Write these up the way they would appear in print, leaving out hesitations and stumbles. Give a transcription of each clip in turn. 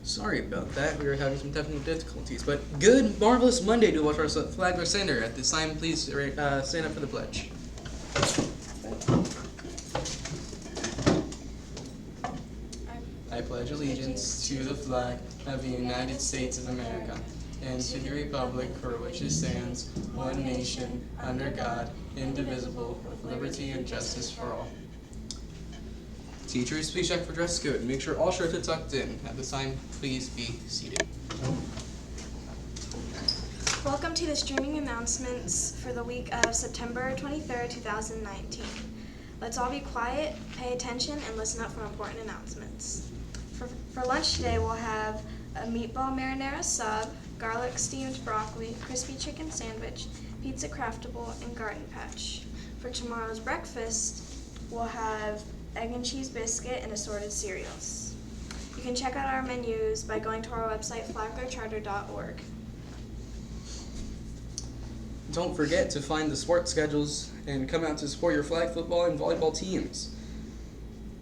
Sorry about that. We were having some technical difficulties. But good, marvelous Monday to watch our Flagler Center. At this time, please stand up for the pledge. I pledge allegiance to the flag of the United States of America and to the republic for which it stands, one nation, under God, indivisible, with liberty and justice for all. Teachers, please check for dress code and make sure all shirts are tucked in. At this time, please be seated. Welcome to the streaming announcements for the week of September 23rd, 2019. Let's all be quiet, pay attention, and listen up for important announcements. For lunch today, we'll have a meatball marinara sub, garlic steamed broccoli, crispy chicken sandwich, pizza craftable, and garden patch. For tomorrow's breakfast, we'll have egg and cheese biscuit and assorted cereals. You can check out our menus by going to our website, flaglercharter.org. Don't forget to find the sports schedules and come out to support your flag football and volleyball teams.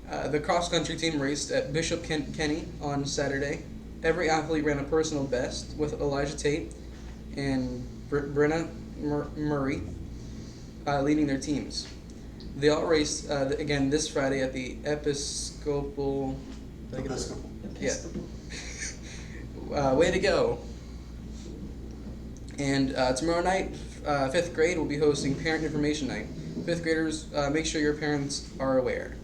The cross-country team raced at Bishop Kenny on Saturday. Every athlete ran a personal best with Elijah Tate and Brenna Murray leading their teams. They all raced again this Friday at the Episcopal. Yeah. Way to go. And tomorrow night, 5th grade will be hosting Parent Information Night. 5th graders, make sure your parents are aware.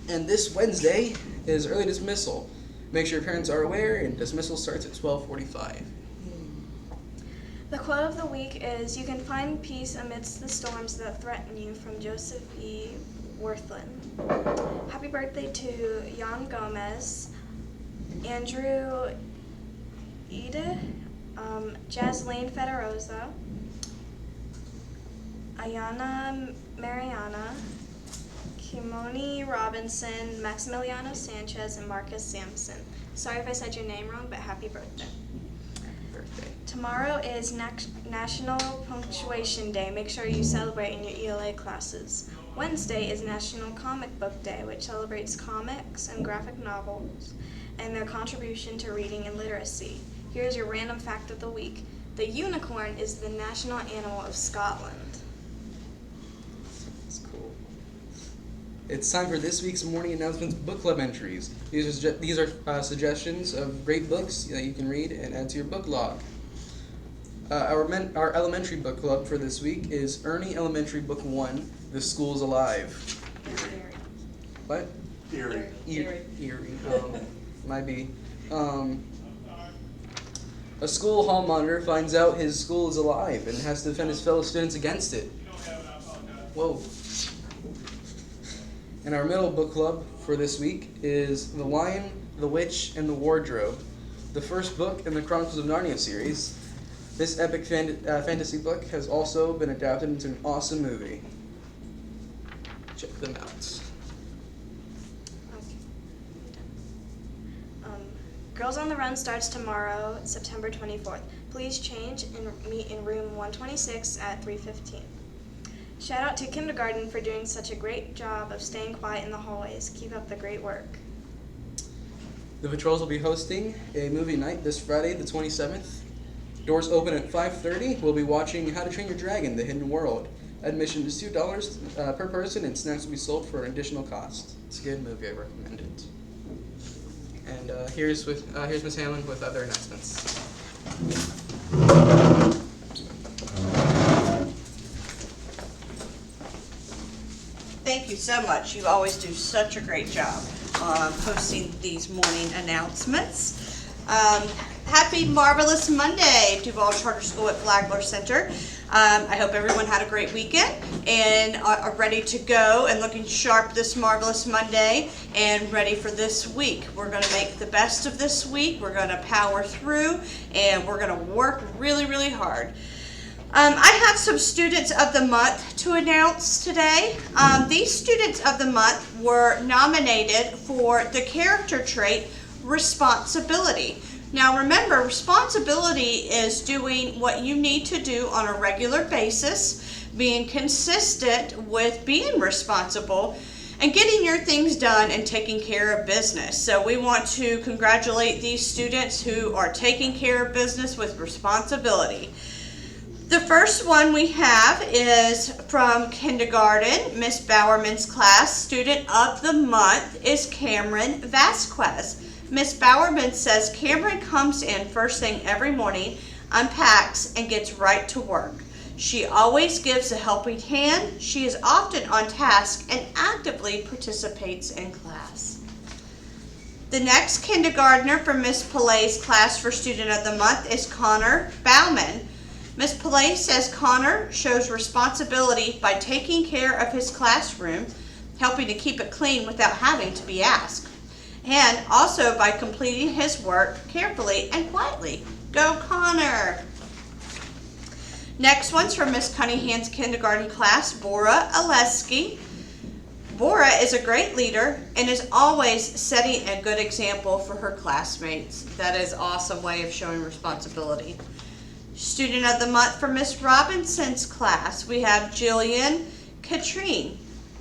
And this Wednesday is early dismissal. Make sure your parents are aware, and dismissal starts at 12:45. The quote of the week is, "You can find peace amidst the storms that threaten you," from Joseph E. Worthland. Happy birthday to Jan Gomez, Andrew Ida, Jasleen Federosa, Ayana Mariana, Kimoni Robinson, Maximiliano Sanchez, and Marcus Sampson. Sorry if I said your name wrong, but happy birthday. Tomorrow is National Punctuation Day. Make sure you celebrate in your ELA classes. Wednesday is National Comic Book Day, which celebrates comics and graphic novels and their contribution to reading and literacy. Here's your random fact of the week. The unicorn is the national animal of Scotland. That's cool. It's time for this week's morning announcements book club entries. These are suggestions of great books that you can read and add to your book log. Our elementary book club for this week is Ernie Elementary Book 1, The School's Alive. Eerie. What? Eerie. Eerie. Might be. A school hall monitor finds out his school is alive and has to defend his fellow students against it. Whoa. And our middle book club for this week is The Lion, the Witch, and the Wardrobe, the first book in the Chronicles of Narnia series. This epic fantasy book has also been adapted into an awesome movie. Check them out. Girls on the Run starts tomorrow, September 24th. Please change and meet in room 126 at 3:15. Shout out to kindergarten for doing such a great job of staying quiet in the hallways. Keep up the great work. The Patrols will be hosting a movie night this Friday, the 27th. Doors open at 5:30. We'll be watching How to Train Your Dragon, The Hidden World. Admission is $2 per person, and snacks will be sold for an additional cost. It's a good movie. I recommend it. And here's Ms. Hamlin with other announcements. Thank you so much. You always do such a great job posting these morning announcements. Happy Marvelous Monday, Duval Charter School at Flagler Center. I hope everyone had a great weekend and are ready to go and looking sharp this Marvelous Monday and ready for this week. We're going to make the best of this week. We're going to power through and we're going to work really, really hard. I have some Students of the Month to announce today. These Students of the Month were nominated for the character trait responsibility. Now remember, responsibility is doing what you need to do on a regular basis, being consistent with being responsible, and getting your things done and taking care of business. So we want to congratulate these students who are taking care of business with responsibility. The first one we have is from kindergarten, Miss Bowerman's class. Student of the month is Cameron Vasquez. Miss Bowerman says Cameron comes in first thing every morning, unpacks, and gets right to work. She always gives a helping hand. She is often on task and actively participates in class. The next kindergartner from Miss Pillai's class for Student of the Month is Connor Bauman. Miss Pillai says Connor shows responsibility by taking care of his classroom, helping to keep it clean without having to be asked, and also by completing his work carefully and quietly. Go Connor! Next one's from Miss Cunningham's kindergarten class, Bora Oleski. Bora is a great leader and is always setting a good example for her classmates. That is an awesome way of showing responsibility. Student of the month for Miss Robinson's class, we have Jillian Katrine.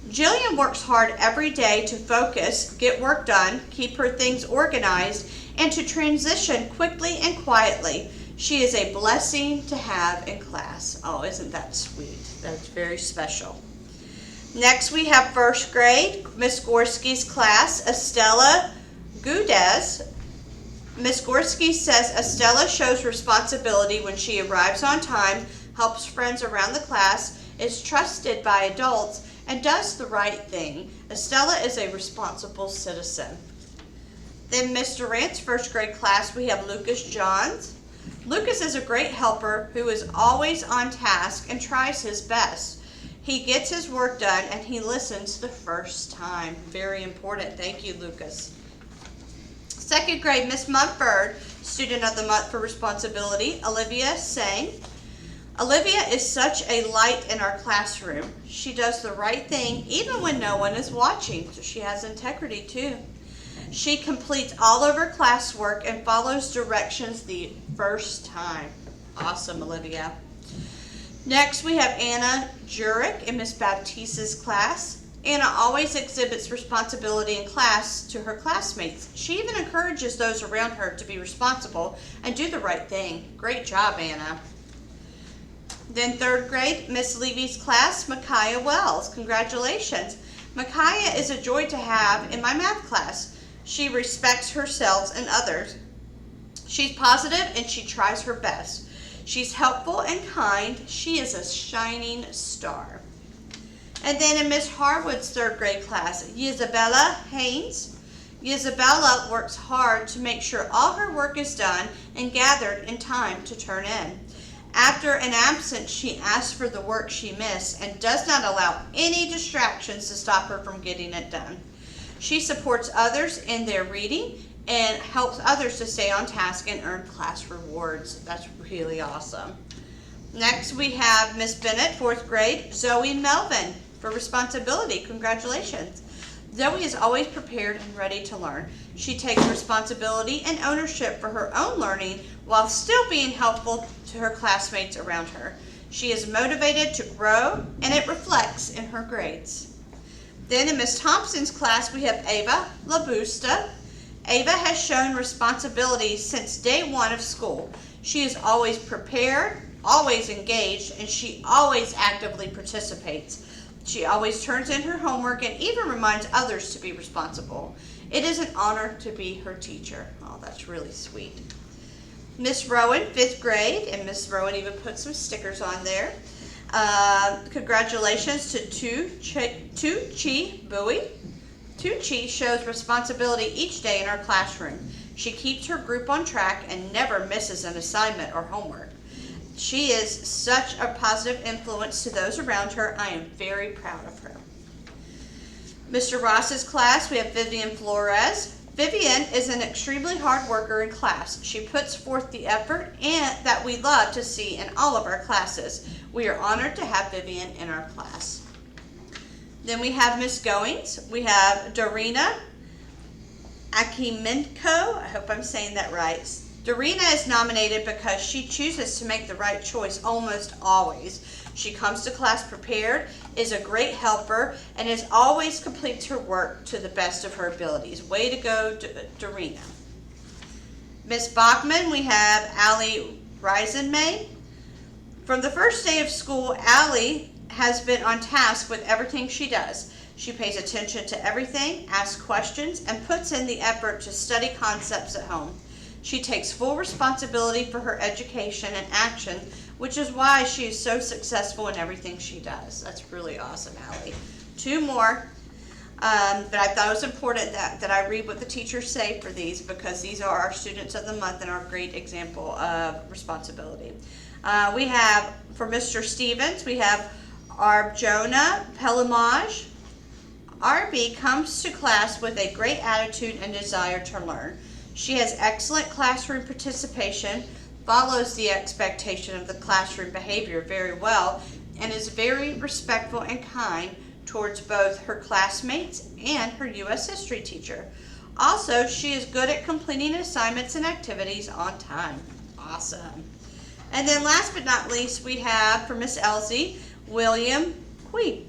Jillian works hard every day to focus, get work done, keep her things organized, and to transition quickly and quietly. She is a blessing to have in class. Oh, isn't that sweet? That's very special. Next we have first grade, Miss Gorski's class, Estella Gudez. Miss Gorski says Estella shows responsibility when she arrives on time, helps friends around the class, is trusted by adults, and does the right thing. Estella is a responsible citizen. Then Miss Durant's first grade class, we have Lucas Johns. Lucas is a great helper who is always on task and tries his best. He gets his work done and he listens the first time. Very important. Thank you, Lucas. Second grade, Miss Mumford, Student of the Month for responsibility, Olivia Sang. Olivia is such a light in our classroom. She does the right thing even when no one is watching, so she has integrity too. She completes all of her classwork and follows directions the first time. Awesome, Olivia. Next, we have Anna Jurek in Miss Baptiste's class. Anna always exhibits responsibility in class to her classmates. She even encourages those around her to be responsible and do the right thing. Great job, Anna. Then third grade, Miss Levy's class, Micaiah Wells. Congratulations. Micaiah is a joy to have in my math class. She respects herself and others. She's positive and she tries her best. She's helpful and kind. She is a shining star. And then in Miss Harwood's third grade class, Isabella Haynes. Isabella works hard to make sure all her work is done and gathered in time to turn in. After an absence, she asks for the work she missed and does not allow any distractions to stop her from getting it done. She supports others in their reading and helps others to stay on task and earn class rewards. That's really awesome. Next we have Miss Bennett, fourth grade, Zoe Melvin for responsibility. Congratulations. Zoe is always prepared and ready to learn. She takes responsibility and ownership for her own learning while still being helpful to her classmates around her. She is motivated to grow and it reflects in her grades. Then in Miss Thompson's class we have Ava Labusta. Ava has shown responsibility since day one of school. She is always prepared, always engaged, and she always actively participates. She always turns in her homework and even reminds others to be responsible. It is an honor to be her teacher. Oh, that's really sweet. Miss Rowan, fifth grade, and Miss Rowan even put some stickers on there. Congratulations to Tu-Chi Bowie. Tu-Chi shows responsibility each day in our classroom. She keeps her group on track and never misses an assignment or homework. She is such a positive influence to those around her. I am very proud of her. Mr. Ross's class, we have Vivian Flores. Vivian is an extremely hard worker in class. She puts forth the effort and that we love to see in all of our classes. We are honored to have Vivian in our class. Then we have Miss Goings. We have Dorina Akimenko. I hope I'm saying that right. Dorina is nominated because she chooses to make the right choice almost always. She comes to class prepared, is a great helper, and is always completes her work to the best of her abilities. Way to go, Dorina. Miss Bachman, we have Allie Reisenmay. From the first day of school, Allie has been on task with everything she does. She pays attention to everything, asks questions, and puts in the effort to study concepts at home. She takes full responsibility for her education and action, which is why she is so successful in everything she does. That's really awesome, Allie. Two more. But I thought it was important that I read what the teachers say for these, because these are our students of the month and our great example of responsibility. We have, for Mr. Stevens, we have Arbjona Pelamaj. Arby comes to class with a great attitude and desire to learn. She has excellent classroom participation, follows the expectation of the classroom behavior very well, and is very respectful and kind towards both her classmates and her U.S. history teacher. Also, she is good at completing assignments and activities on time. Awesome. And then last but not least, we have for Miss Elsie, William Quee.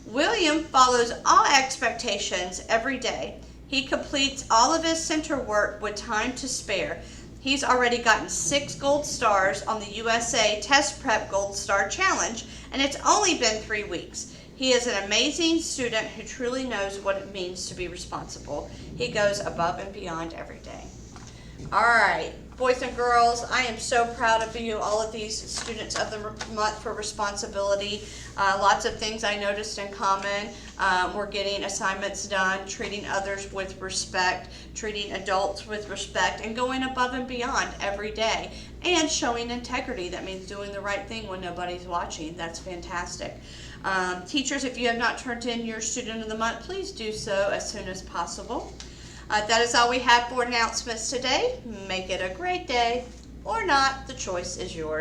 William follows all expectations every day. He completes all of his center work with time to spare. He's already gotten 6 gold stars on the USA Test Prep Gold Star Challenge, and it's only been 3 weeks. He is an amazing student who truly knows what it means to be responsible. He goes above and beyond every day. All right, boys and girls, I am so proud of you, all of these students of the month for responsibility. Lots of things I noticed in common. We're getting assignments done, treating others with respect, treating adults with respect, and going above and beyond every day. And showing integrity. That means doing the right thing when nobody's watching. That's fantastic. Teachers, if you have not turned in your Student of the Month, please do so as soon as possible. That is all we have for announcements today. Make it a great day, or not. The choice is yours.